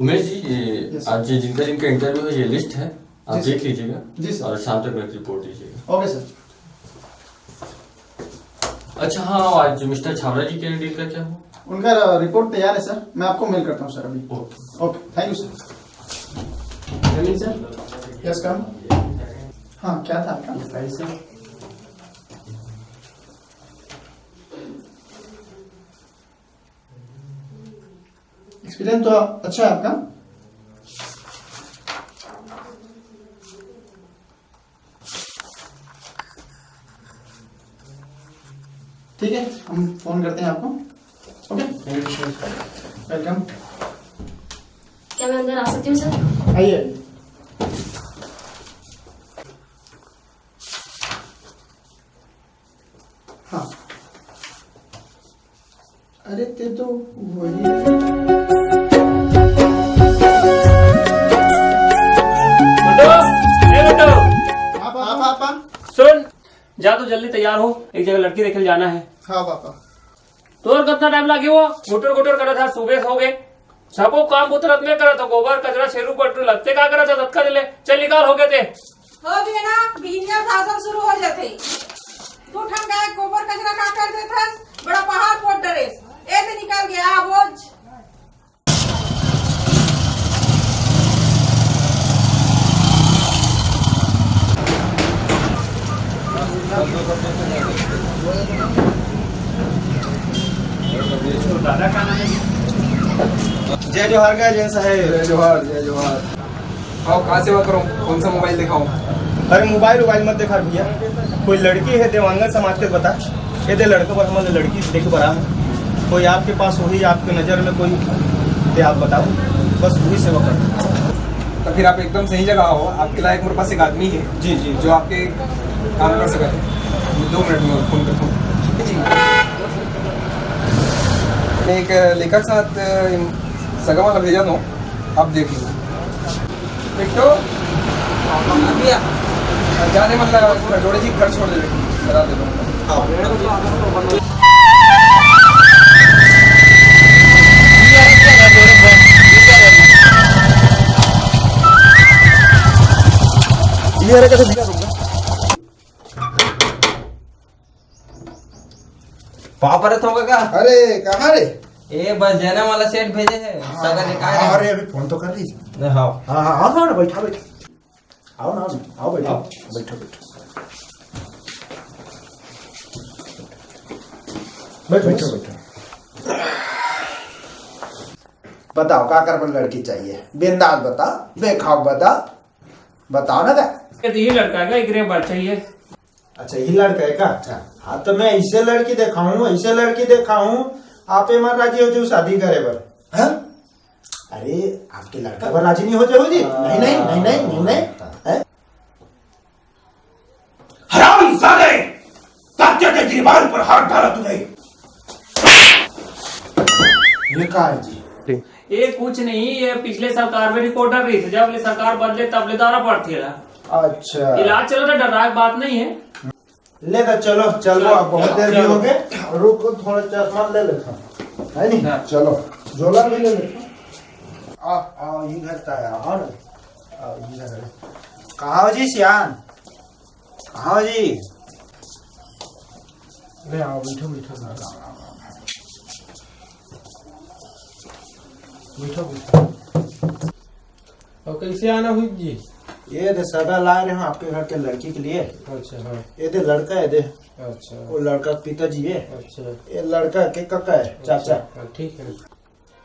उमेश जी, ये आज जिनका इंटरव्यू है ये लिस्ट है, आप देख लीजिएगा जी सर, और शाम तक मेरे को रिपोर्ट दीजिएगा। Okay sir. अच्छा हाँ, आज मिस्टर छावड़ा जी के डील का क्या हुआ? उनका रिपोर्ट तैयार है सर, मैं आपको मेल करता हूँ सर अभी। Okay, thank you sir. चलिए सर, यस कम। हाँ, क्या था आपका? सर एक्सपीरियंस तो अच्छा है आपका। ठीक है, हम फोन करते हैं आपको। Okay, welcome. क्या मैं अंदर आ सकती हूँ सर? आइए। हाँ, अरे ते तो वही पापा। सुन, जा तो जल्दी तैयार हो, एक जगह लड़की देखे जाना है। हाँ पापा। तो और कितना टाइम लगे वो गुटर गुटर करा था, सुबह हो गए सबको काम उतरत में करा था, गोबर कचरा शेरू पटरू लगते का करा था, तत्का दिले चल निकाल हो गए थे। हो गए ना, बीनिया भाषण शुरू हो जाते। तू ठन गए गोबर कचरा का करते थे, बड़ा पहाड़ पोट डरेस ए ते निकल गया बोझ। जय जोहार का एजेंस है। जय जोहार, जय जोहार। आओ, कहाँ सेवा करूँ, कौन सा मोबाइल दिखाऊं? अरे मोबाइल वोबाइल मत दिखा भैया, कोई लड़की है देवांगन समाज के बता, ये दे लड़के पर हमारे लड़की देख बड़ा है, कोई आपके पास वही आपके नज़र में कोई दे, आप बताओ, बस वही सेवा करो। तो फिर आप एकदम सही जगह हो, आपके लायक मेरे पास एक आदमी है जी जी जो आपके काम कर सके। 2 मिनट में फोन करता हूँ। एक लेखक साथ सगा वाला भेजा दो, आप देख लो। बिट्टू जाने मतलब डोड़े जी घर छोड़ दे, बता दे दो। ये कैसे दिखा दूंगा पापा रथ होगा क्या? अरे कहाँ रे? ए बस जाना वाला सेट भेजे है, सगा निकाल। अरे अभी फोन तो कर लीजिए। हाँ हाँ हाँ, आओ ना, बैठा बैठा, आओ ना, आओ बैठो, बैठो बैठो बैठो बैठो। बताओ क्या कर लड़की चाहिए, बिंदास बता, बेखौफ बता, बताओ ना क्या। ये लड़का है, एक बार चाहिए। अच्छा, ये लड़का है का? अच्छा हाँ, तो मैं ऐसे लड़की दिखाऊं, ऐसे लड़की दिखाऊं, आप मन राजी हो जो शादी करे बर? हाँ? अरे आपके लड़का पर राजी नहीं हो जाओ जी? नहीं नहीं नहीं नहीं नहीं नहीं। हरामजादे, सत्य के दीवार पर हाथ डाला तूने। ये कहा है जी? ये कुछ नहीं, ये पिछले सरकार में रिपोर्टर रही थी, जब सरकार बदले तब दारा पड़ती है। अच्छा, इलाज चलो, डराक बात नहीं है। ले तो चलो चलो, आप बहुत देर भी हो गए, रुको थोड़ा चश्मा ले लेता हूँ, है नहीं? चलो झोला भी ले लेता। आओ ये घर का है, आओ ना, आओ ये घर है। कहाँ हो जी सियान, कहाँ हो जी? ले आओ, बैठो बैठो बैठो बैठो। और कैसे आना हुई जी? ये दे सगा ला रहे हैं आपके घर के लड़की के लिए। अच्छा हाँ। ये दे लड़का है दे। अच्छा, वो लड़का पिताजी है। अच्छा, ये लड़का के काका है, चाचा। अच्छा, ठीक है।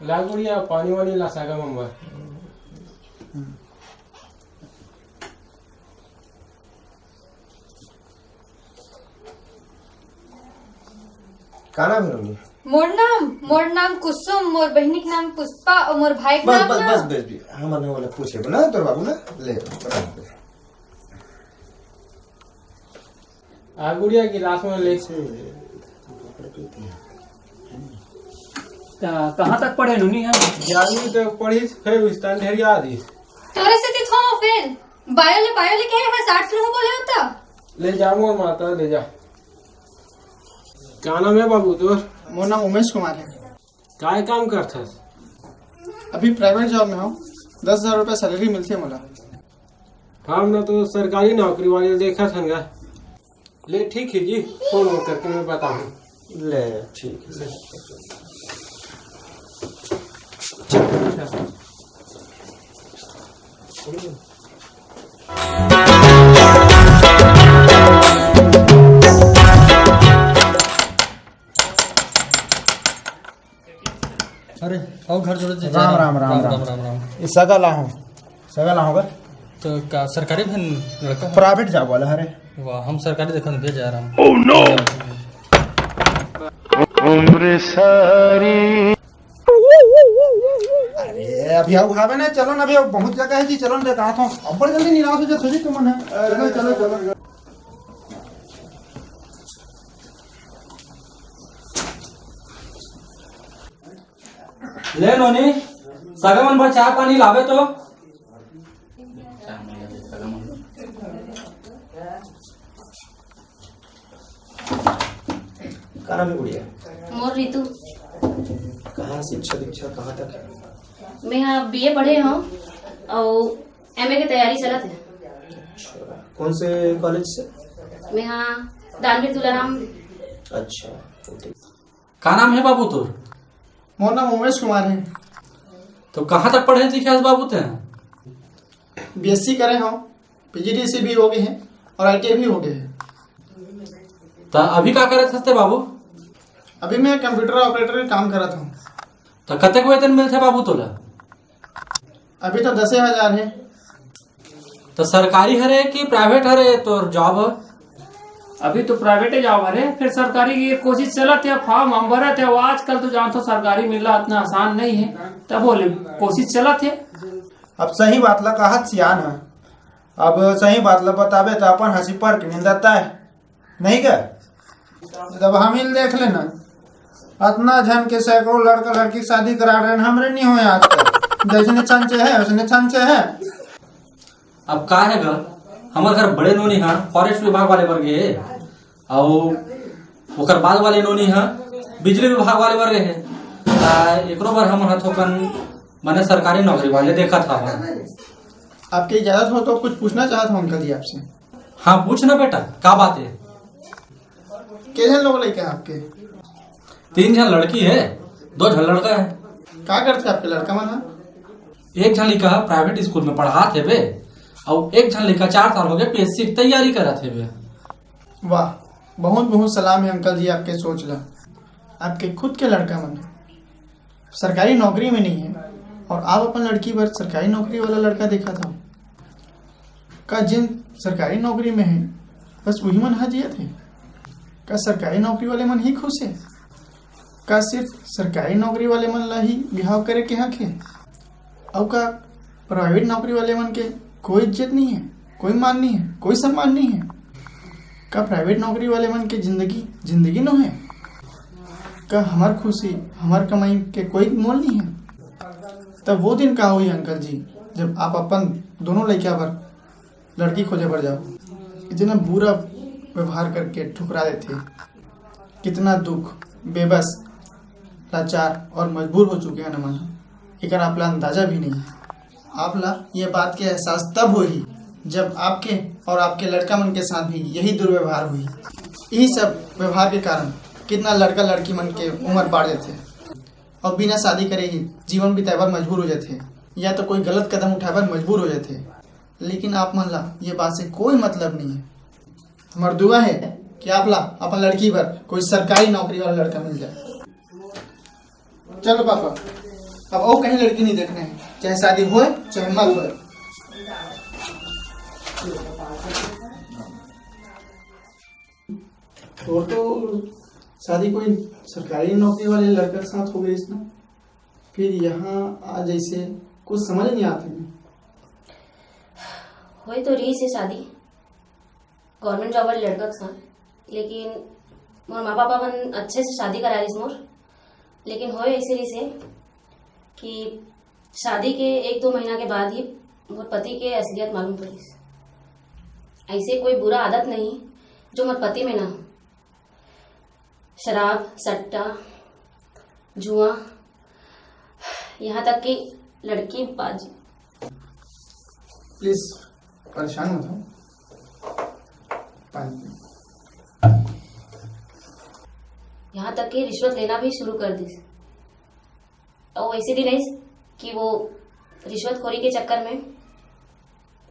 ला गुड़िया पानी वानी ला सागा मम्मा। काना भी मोर नाम कुसुम, मोर बहनी के नाम पुष्पा और मोर भाई के नाम ना। बस हमारे वाला पूछे ना तोर बाबू ना, ले आ गुड़िया गिलास में ले। कहाँ तक पढ़े नुनी है? 11वीं तक पढ़ी, फिर स्थान ढेर याद ही। तोरे से ती थो फेन बायो ले के है 60 किलो बोले होता। ले जा मोर माता, ले जा। क्या नाम है बाबू तोर? मोर नाम उमेश कुमार है। काय काम करथस? अभी प्राइवेट जॉब में हूँ, 10,000 रुपये सैलरी मिलती है मुला। हम ना तो सरकारी नौकरी वाले देखा था। ले ठीक है जी, फोन करके मैं बताऊँ। ले ठीक है। अरे आओ घर जोड़े राम राम राम राम राम। सगा ला होगा तो का सरकारी बहन लड़का प्राइवेट जॉब वाला है। वाह, हम सरकारी देखने भेज जा रहा हूँ। Oh no. उम्र सारी अरे अभी आओ भावे ना, चलो ना, अभी बहुत जगह है जी, चलो ना देखा था। अब बड़ी जल्दी निराश हो जाते तुम है। चलो चलो चलो। ले नोनी सगमन भर चाय पानी लावे तो। कहाँ में गुड़िया? मोर ऋतु। कहाँ शिक्षा दीक्षा कहाँ तक है? मैं यहाँ BA पढ़े हूँ और MA की तैयारी चलत है। कौन से कॉलेज से? मैं यहाँ दानवीर तुलाराम। अच्छा। का नाम है बाबू तो? मोर नाम उमेश कुमार है। तो कहाँ तक पढ़े लिखे बाबू ते? BSc करे हूँ, PGDC भी हो गए हैं और ITI भी हो गए हैं। तो अभी क्या करे थे बाबू? अभी मैं कंप्यूटर ऑपरेटर का काम करता हूँ। तो कतक वेतन मिलते बाबू तोला? अभी तो 10,000 है। तो सरकारी हरे कि प्राइवेट हरे तो जॉब? अभी तो प्राइवेट जॉब हरे, फिर सरकारी की कोशिश चलत है, फॉर्म हम भरत है। वो आजकल तो जानते हो सरकारी मिलना इतना आसान नहीं है, तब बोले कोशिश चलत है। अब सही बात ला कहा सियान है, अब सही बात ला बताबे तो अपन हंसी पर के निंदता है नहीं क्या? जब हम ही देख लेना, इतना झन के सैकड़ों लड़का लड़की शादी करा रहे हैं, हमरे नहीं हुए आज तक। जैसने छंचे है उसने छंचे है। अब का है गा, हमारे घर बड़े नोनी है फॉरेस्ट विभाग वाले वर्ग है, और बाद वाले नोनी है बिजली विभाग वाले वर्ग है। एक बार हम हथोकन मैंने सरकारी नौकरी वाले देखा था। आपकी इजाजत हो तो कुछ पूछना चाहता हूँ अंकल जी आपसे। हाँ पूछना बेटा, क्या बात है? कितने लोग लेके आपके? 3 जन लड़की है, 2 जन लड़का है। क्या करते आपके लड़का मना? एक जन लड़का प्राइवेट स्कूल में पढ़ा थे बे, और एक जन लड़का 4 साल हो गए PSC की तैयारी करा थे बे। वाह, बहुत बहुत सलाम है अंकल जी आपके सोच ला। आपके खुद के लड़का मन सरकारी नौकरी में नहीं है और आप अपन लड़की पर सरकारी नौकरी वाला लड़का देखा था। का जिन सरकारी नौकरी में है बस वही मन हाजिया थे? का सरकारी नौकरी वाले मन ही खुश है? का सिर्फ सरकारी नौकरी वाले मन ला ही बिहाव करे के हक है? और का प्राइवेट नौकरी वाले मन के कोई इज्जत नहीं है, कोई मान नहीं है, कोई सम्मान नहीं है? का प्राइवेट नौकरी वाले मन के जिंदगी न है? का हमार खुशी हमार कमाई के कोई मोल नहीं है? तब वो दिन का हुई अंकल जी जब आप अपन दोनों लड़किया पर लड़की खोजे पर जाओ। इतना बुरा व्यवहार करके ठुकरा देते, कितना दुख, बेबस, लाचार और मजबूर हो चुके हैं न मन। एक आपला अंदाजा भी नहीं है। आपला ये बात के एहसास तब हुई जब आपके और आपके लड़का मन के साथ भी यही दुर्व्यवहार हुई। यही सब व्यवहार के कारण कितना लड़का लड़की मन के उम्र बढ़ जाते और बिना शादी करे ही जीवन बिताए पर मजबूर हो जाते, या तो कोई गलत कदम उठाए पर मजबूर हो जाते। लेकिन आप मन ला ये बात से कोई मतलब नहीं है। हमारी दुआ है कि आप ला अपन लड़की पर कोई सरकारी नौकरी वाला लड़का मिल जाए। चलो पापा, अब और कहीं लड़की नहीं देखना है, चाहे शादी हो चाहे मत हो। तो शादी कोई सरकारी नौकरी वाले लड़के के साथ हो गई इसमें, फिर यहाँ आ जैसे कुछ समझ नहीं आते। हो तो रही से शादी गवर्नमेंट जॉब वाले लड़का के साथ, लेकिन मोर माँ पापा मन अच्छे से शादी करा रही मोर। लेकिन हो ऐसे रही से कि शादी के 1-2 महीना के बाद ही मोर पति के असलियत मालूम पड़ी। ऐसे कोई बुरा आदत नहीं जो मोर पति में ना हो। शराब, सट्टा, जुआ, यहाँ तक कि लड़की बाजी। प्लीज परेशान मत हो, पानी। यहाँ तक कि रिश्वत लेना भी शुरू कर दी। और ऐसे भी नहीं कि वो रिश्वतखोरी के चक्कर में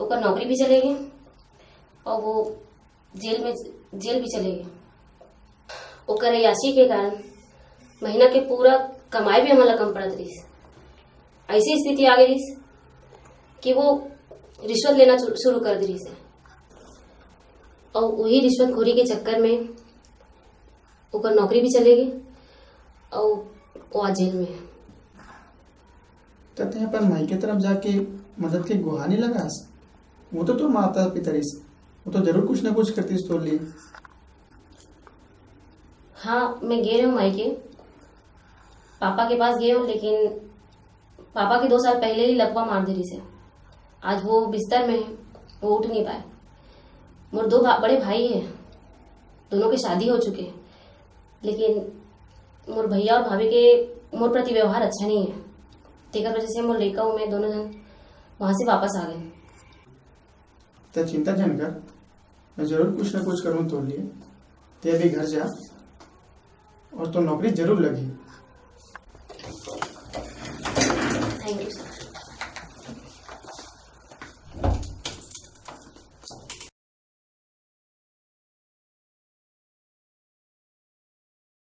ओकर नौकरी भी चले गई और वो जेल भी चले गए। ओकर अयाशी के कारण महीना के पूरा कमाई भी हमारा कम पड़त रही। ऐसी स्थिति आ गई कि वो रिश्वत लेना शुरू कर दी से और वही रिश्वतखोरी के चक्कर में ओकर नौकरी भी चले गई और वो आज जेल में है। कहते हैं अपन माई के तरफ जाके मदद के गुहार नहीं लगा। वो तो माता पिता रही, वो तो जरूर कुछ ना कुछ करती इस तो लिए। हाँ, मैं गए हूँ माई के पापा के पास गए हूँ, लेकिन पापा के 2 साल पहले ही लकवा मार दी से। आज वो बिस्तर में है, वो उठ नहीं पाए। मोर 2 बड़े भाई हैं, दोनों के शादी हो चुके हैं, लेकिन मोर भैया और भाभी के मोर प्रति व्यवहार अच्छा नहीं है। तेकर वजह से मोर लड़का हूँ मैं दोनों जन वहां से वापस आ गए। तो चिंता जन कर, मैं जरूर कुछ ना कुछ करूँ तो लिए। ते अभी घर जा और तो नौकरी जरूर लगी। Thank you sir.